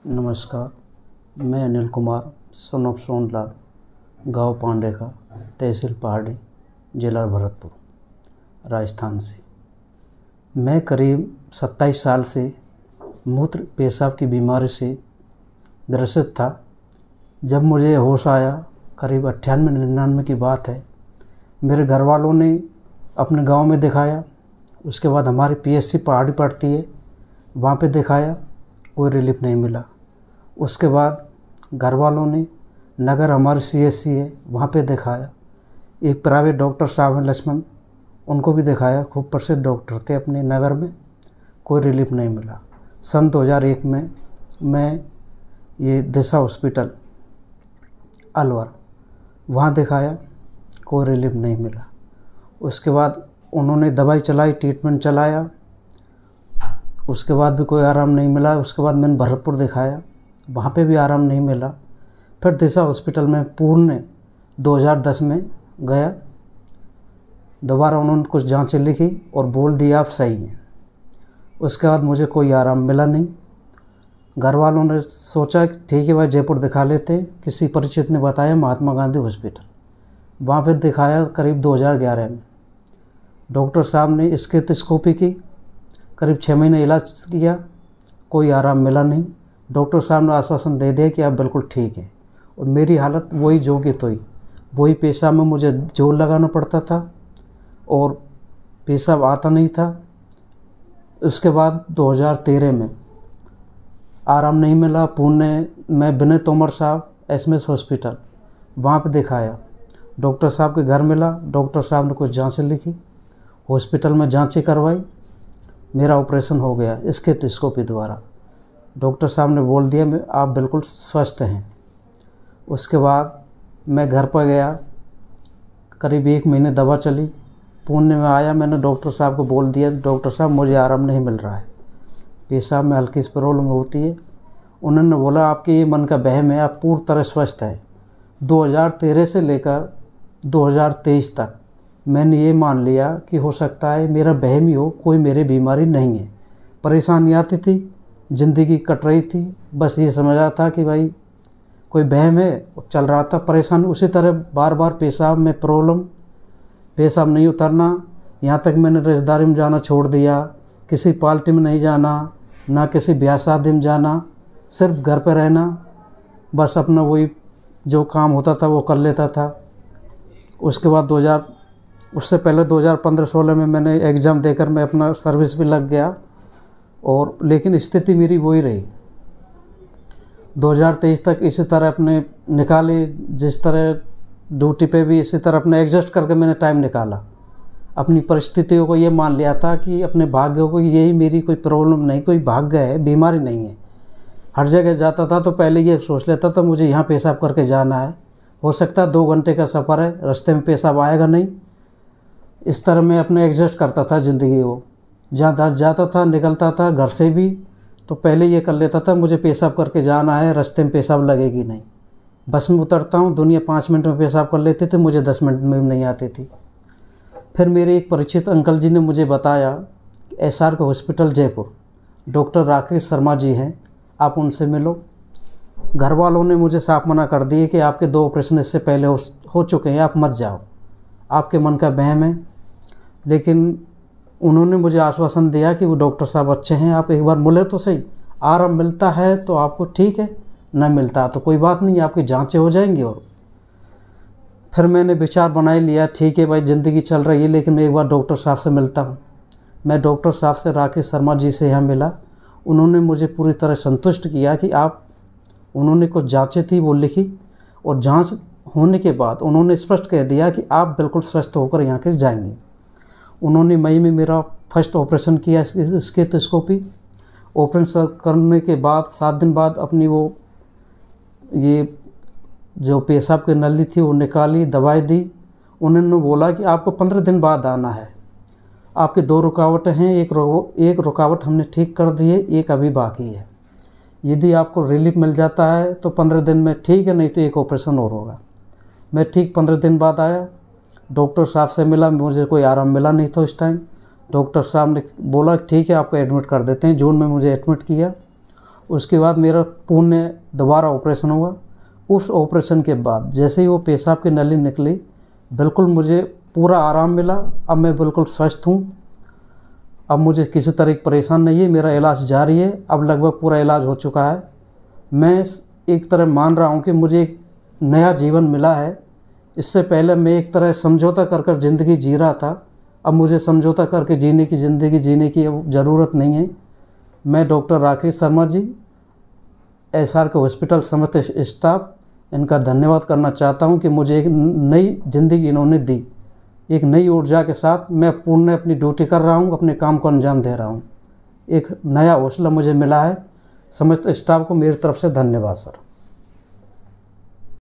नमस्कार। मैं Anil Kumar son of Sonlal, गाँव पांडेका, तहसील पहाड़ी, जिला भरतपुर, राजस्थान से। मैं करीब 27 साल से मूत्र पेशाब की बीमारी से ग्रसित था। जब मुझे होश आया, करीब 98-99 की बात है, मेरे घर वालों ने अपने गांव में दिखाया। उसके बाद हमारी पीएचसी पहाड़ी पड़ती है, वहाँ पे दिखाया, कोई रिलीफ नहीं मिला। उसके बाद घर वालों ने नगर हमारी सीएचसी है, वहाँ पे दिखाया। एक प्राइवेट डॉक्टर साहब हैं लक्ष्मण, उनको भी दिखाया, खूब प्रसिद्ध डॉक्टर थे अपने नगर में, कोई रिलीफ नहीं मिला। सन 2001 में मैं ये दिशा हॉस्पिटल अलवर, वहाँ दिखाया, कोई रिलीफ नहीं मिला। उसके बाद उन्होंने दवाई चलाई, ट्रीटमेंट चलाया, उसके बाद भी कोई आराम नहीं मिला। उसके बाद मैंने भरतपुर दिखाया, वहाँ पे भी आराम नहीं मिला। फिर दिशा हॉस्पिटल में पूर्ण 2010 में गया। दोबारा उन्होंने कुछ जांचें लिखी और बोल दिया आप सही हैं। उसके बाद मुझे कोई आराम मिला नहीं। घर वालों ने सोचा कि ठीक है भाई, जयपुर दिखा लेते हैं। किसी परिचित ने बताया महात्मा गांधी हॉस्पिटल, वहाँ पे दिखाया करीब 2011 में। डॉक्टर साहब ने स्टेथोस्कोपी की, करीब 6 महीने इलाज किया, कोई आराम मिला नहीं। डॉक्टर साहब ने आश्वासन दे दिया कि आप बिल्कुल ठीक हैं। और मेरी हालत वही जो की तो वही पेशाब में मुझे जोर लगाना पड़ता था और पेशाब आता नहीं था। उसके बाद 2013 में आराम नहीं मिला। पुणे में विनय तोमर साहब एसएमएस हॉस्पिटल, वहाँ पे दिखाया। डॉक्टर साहब के घर मिला, डॉक्टर साहब ने कुछ जांचें लिखी, हॉस्पिटल में जांचें करवाई, मेरा ऑपरेशन हो गया स्टेथोस्कोपी द्वारा। डॉक्टर साहब ने बोल दिया आप बिल्कुल स्वस्थ हैं। उसके बाद मैं घर पर गया, करीब 1 महीने दवा चली। पुणे में आया, मैंने डॉक्टर साहब को बोल दिया, डॉक्टर साहब मुझे आराम नहीं मिल रहा है, पेशाब में हल्की सी प्रॉब्लम होती है। उन्होंने बोला आपके ये मन का वहम है, आप पूरी तरह स्वस्थ है। 2013 से लेकर 2023 तक मैंने ये मान लिया कि हो सकता है मेरा वहम ही हो, कोई मेरी बीमारी नहीं है। परेशानी आती थी, ज़िंदगी कट रही थी, बस ये समझा था कि भाई कोई वहम है, चल रहा था। परेशानी उसी तरह बार बार पेशाब में प्रॉब्लम, पेशाब नहीं उतरना। यहाँ तक मैंने रिश्तेदारी में जाना छोड़ दिया, किसी पार्टी में नहीं जाना, ना किसी ब्याह शादी में जाना, सिर्फ घर पर रहना, बस अपना वही जो काम होता था वो कर लेता था। उसके बाद उससे पहले 2015-16 में मैंने एग्ज़ाम देकर मैं अपना सर्विस भी लग गया, और लेकिन स्थिति मेरी वही रही। 2023 तक इसी तरह अपने निकाली, जिस तरह ड्यूटी पे भी इसी तरह अपने एडजस्ट करके मैंने टाइम निकाला। अपनी परिस्थितियों को ये मान लिया था कि अपने भाग्यों को, यही मेरी कोई प्रॉब्लम नहीं, कोई भाग्य है, बीमारी नहीं है। हर जगह जाता था तो पहले ये सोच लेता था मुझे यहाँ पेशाब करके जाना है, हो सकता है 2 घंटे का सफ़र है, रास्ते में पेशाब आएगा नहीं। इस तरह मैं अपने एडजस्ट करता था ज़िंदगी को। जहाँ जाता था, निकलता था घर से भी, तो पहले ये कर लेता था मुझे पेशाब करके जाना है, रास्ते में पेशाब लगेगी नहीं। बस में उतरता हूँ, दुनिया 5 मिनट में पेशाब कर लेते थे, मुझे 10 मिनट में भी नहीं आती थी। फिर मेरे एक परिचित अंकल जी ने मुझे बताया कि एसआर के हॉस्पिटल जयपुर डॉक्टर राकेश शर्मा जी हैं, आप उनसे मिलो। घर वालों ने मुझे साफ मना कर दिए कि आपके 2 ऑपरेशन इससे पहले हो चुके हैं, आप मत जाओ, आपके मन का वहम है। लेकिन उन्होंने मुझे आश्वासन दिया कि वो डॉक्टर साहब अच्छे हैं, आप एक बार मिले तो सही, आराम मिलता है तो आपको ठीक है, न मिलता तो कोई बात नहीं, आपकी जांचें हो जाएंगी। और फिर मैंने विचार बना लिया, ठीक है भाई, ज़िंदगी चल रही है, लेकिन मैं एक बार डॉक्टर साहब से मिलता हूँ। मैं डॉक्टर साहब से, राकेश शर्मा जी से यहाँ मिला। उन्होंने मुझे पूरी तरह संतुष्ट किया कि उन्होंने कुछ जाँचें थी वो लिखी, और जाँच होने के बाद उन्होंने स्पष्ट कह दिया कि आप बिल्कुल स्वस्थ होकर यहाँ के जाएंगे। उन्होंने मई में मेरा फर्स्ट ऑपरेशन किया, स्टेथोस्कोपी। ऑपरेशन करने के बाद 7 दिन बाद अपनी ये जो पेशाब की नली थी वो निकाली, दवाई दी। उन्होंने बोला कि आपको 15 दिन बाद आना है, आपकी 2 रुकावटें हैं, एक रुकावट हमने ठीक कर दी है, एक अभी बाकी है। यदि आपको रिलीफ मिल जाता है तो 15 दिन में ठीक है, नहीं तो एक ऑपरेशन और होगा। मैं ठीक 15 दिन बाद आया, डॉक्टर साहब से मिला, मुझे कोई आराम मिला नहीं था उस टाइम। डॉक्टर साहब ने बोला ठीक है आपको एडमिट कर देते हैं। जून में मुझे एडमिट किया। उसके बाद मेरा पुणे दोबारा ऑपरेशन हुआ। उस ऑपरेशन के बाद जैसे ही वो पेशाब की नली निकली, बिल्कुल मुझे पूरा आराम मिला। अब मैं बिल्कुल स्वस्थ हूँ। अब मुझे किसी तरह की परेशान नहीं है। मेरा इलाज जारी है। अब लगभग पूरा इलाज हो चुका है। मैं एक तरह मान रहा हूँ कि मुझे एक नया जीवन मिला है। इससे पहले मैं एक तरह समझौता कर कर ज़िंदगी जी रहा था। अब मुझे समझौता करके ज़िंदगी जीने की ज़रूरत नहीं है। मैं डॉक्टर राकेश शर्मा जी, SR के हॉस्पिटल समस्त स्टाफ, इनका धन्यवाद करना चाहता हूं कि मुझे एक नई ज़िंदगी इन्होंने दी। एक नई ऊर्जा के साथ मैं पूर्ण अपनी ड्यूटी कर रहा हूं, अपने काम को अंजाम दे रहा हूं। एक नया हौसला मुझे मिला है। समस्त स्टाफ को मेरी तरफ से धन्यवाद सर।